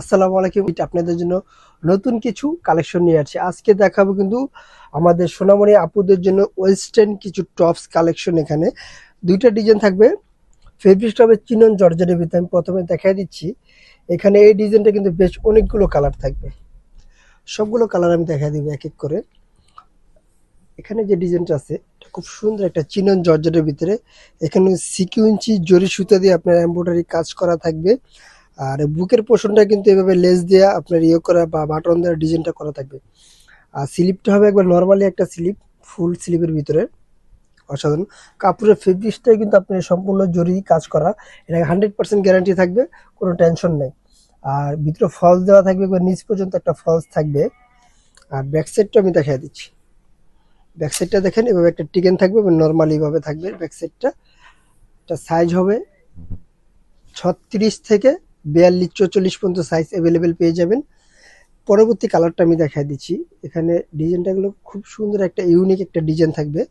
আসসালামু আলাইকুম। এটা আপনাদের জন্য নতুন কিছু কালেকশন নিয়ে আসছি। আজকে দেখাবো কিন্তু আমাদের সোনামণি আপুদের জন্য ওয়েস্টার্ন কিছু টপস কালেকশন। এখানে দুইটা ডিজাইন থাকবে। ফেব্রিকটা হবে চিনন জর্জেটের ভিতরে। এখানে এই ডিজাইনটা কিন্তু বেশ অনেকগুলো কালার থাকবে। আমি প্রথমে দেখাই দিচ্ছি। এখানে এই ডিজাইনটা কিন্তু বেশ অনেকগুলো কালার থাকবে। সবগুলো কালার আমি দেখাই দিব এক এক করে। এখানে যে ডিজাইনটা আছে এটা খুব সুন্দর একটা চিনন জর্জেটের ভিতরে। এখানে সিকুয়েন্সি জরি সুতা দিয়ে আপনার এমব্রয়ডারি কাজ করা থাকবে। আর বুকের পোর্শনটা কিন্তু এভাবে লেস দেয়া আপনার ইয়ে করা বা বাটন দেওয়া ডিজাইনটা করা থাকবে। আর স্লিপটা হবে একবার নরমালি একটা স্লিপ, ফুল স্লিপের ভিতরে। অসাধারণ কাপড়ের ফেব্রিক্সটাই কিন্তু আপনার সম্পূর্ণ জরি কাজ করা। এটা 100% গ্যারান্টি থাকবে, কোনো টেনশন নেই। আর ভিতরে ফলস দেওয়া থাকবে, একবার নিচ পর্যন্ত একটা ফলস থাকবে। আর ব্যাক সাইডটা আমি দেখাই দিচ্ছি। ব্যাক সাইডটা দেখেন এভাবে একটা টিকেন থাকবে এবং নরমালি ভাবে থাকবে ব্যাক সাইডটা। এটা সাইজ হবে 36 থেকে 42-44 পর্যন্ত সাইজ অ্যাভেলেবেল পেয়ে যাবেন। পরবর্তী কালারটা আমি দেখাই দিচ্ছি। এখানে ডিজাইনটা গুলো খুব সুন্দর একটা ইউনিক একটা ডিজাইন থাকবে।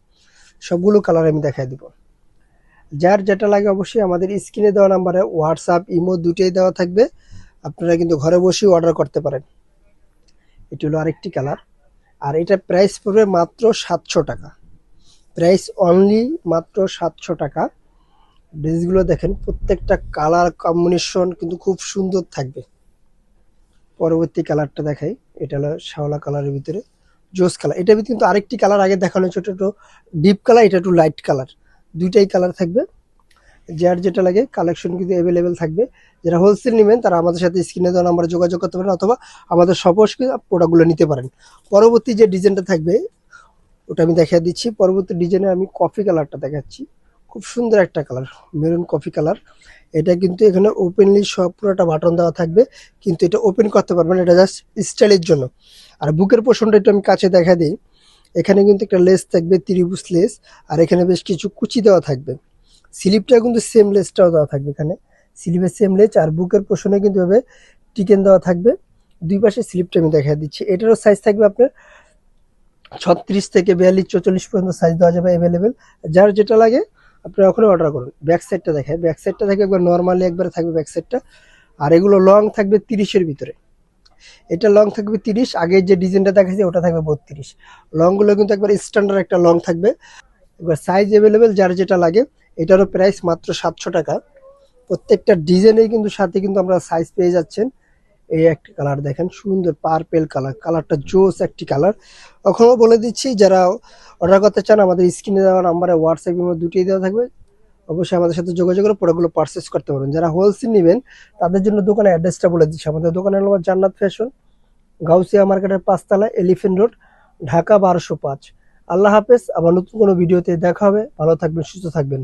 সবগুলো কালার আমি দেখাই দিব। যার যেটা লাগে অবশ্যই আমাদের স্ক্রিনে দেওয়া নাম্বারে হোয়াটসঅ্যাপ ইমো দুটোই দেওয়া থাকবে। আপনারা কিন্তু ঘরে বসেই অর্ডার করতে পারেন। এটি হলো আরেকটি কালার। আর এটা প্রাইস পড়বে মাত্র 700 টাকা। প্রাইস অনলি মাত্র 700 টাকা। ড্রেসগুলো দেখেন প্রত্যেকটা কালার কম্বিনেশন কিন্তু খুব সুন্দর থাকবে। পরবর্তী কালারটা দেখাই। এটা হলো শ্যাওলা কালারের ভিতরে জোস কালার। এটার ভিতরে কিন্তু আরেকটি কালার আগে দেখানো হয়েছে, ওটা একটু ডিপ কালার, এটা একটু লাইট কালার। দুইটাই কালার থাকবে। যার যেটা লাগে কালেকশন কিন্তু অ্যাভেলেবেল থাকবে। যারা হোলসেল নেবেন তারা আমাদের সাথে স্ক্রিনে দেওয়া নাম্বারে যোগাযোগ করতে পারেন, অথবা আমাদের শপে প্রোডাক্টগুলো নিতে পারেন। পরবর্তী যে ডিজাইনটা থাকবে ওটা আমি দেখিয়ে দিচ্ছি। পরবর্তী ডিজাইনে আমি কফি কালারটা দেখাচ্ছি। খুব সুন্দর একটা কালার, মেরুন কফি কালার। এটা কিন্তু এখানে ওপেনলি সব পুরোটা বাটন দেওয়া থাকবে, কিন্তু এটা ওপেন করতে পারবেন, এটা জাস্ট স্টাইলের জন্য। আর বুকের পোর্শনটা একটু আমি কাছে দেখা দিই। এখানে কিন্তু একটা লেস থাকবে, ত্রিভুজ লেস। আর এখানে বেশ কিছু কুচি দেওয়া থাকবে। স্লিপটা কিন্তু সেম লেসটাও দেওয়া থাকবে। এখানে স্লিপের সেম লেস আর বুকের পোর্শনে কিন্তু এভাবে টিকেন দেওয়া থাকবে। দুই পাশে স্লিপটা আমি দেখা দিচ্ছি। এটারও সাইজ থাকবে আপনার 36 থেকে 42-44 পর্যন্ত সাইজ দেওয়া যাবে অ্যাভেলেবেল। যার যেটা লাগে আপনারা ওখানে অর্ডার করুন। ব্যাক সাইডটা দেখায়। ব্যাক সাইডটা থাকবে একবার নর্মালি একবারে থাকবে ব্যাক সাইডটা। আর এগুলো লং থাকবে 30-এর ভিতরে। এটা লং থাকবে 30, আগের যে ডিজাইনটা দেখাচ্ছি ওটা থাকবে 32। লংগুলো কিন্তু একবার স্ট্যান্ডার্ড একটা লং থাকবে। এবার সাইজ অ্যাভেলেবেল যার যেটা লাগে। এটারও প্রাইস মাত্র 700 টাকা। প্রত্যেকটা ডিজাইনের কিন্তু সাথে কিন্তু আমরা সাইজ পেয়ে যাচ্ছেন। এই একটা কালার দেখেন, সুন্দর পার্পেল কালার। কালারটা জোস একটি কালার। কখনো বলে দিচ্ছি, যারা অর্ডার করতে চান আমাদের স্ক্রিনে দেওয়া নাম্বারে হোয়াটসঅ্যাপ ইমো দুটোই দেওয়া থাকবে। অবশ্যই আমাদের সাথে যোগাযোগ করে প্রোডাক্টগুলো পারচেস করতে পারবেন। যারা হোলসেল নেবেন তাদের জন্য দোকানের অ্যাড্রেসটা বলে দিচ্ছি। আমাদের দোকানের নাম জান্নাত ফ্যাশন, গাউসিয়া মার্কেটের 5 তলায়, এলিফেন্ট রোড, ঢাকা 1205। আল্লাহ হাফেজ। আবার নতুন কোনো ভিডিওতে দেখা হবে। ভালো থাকবেন, সুস্থ থাকবেন।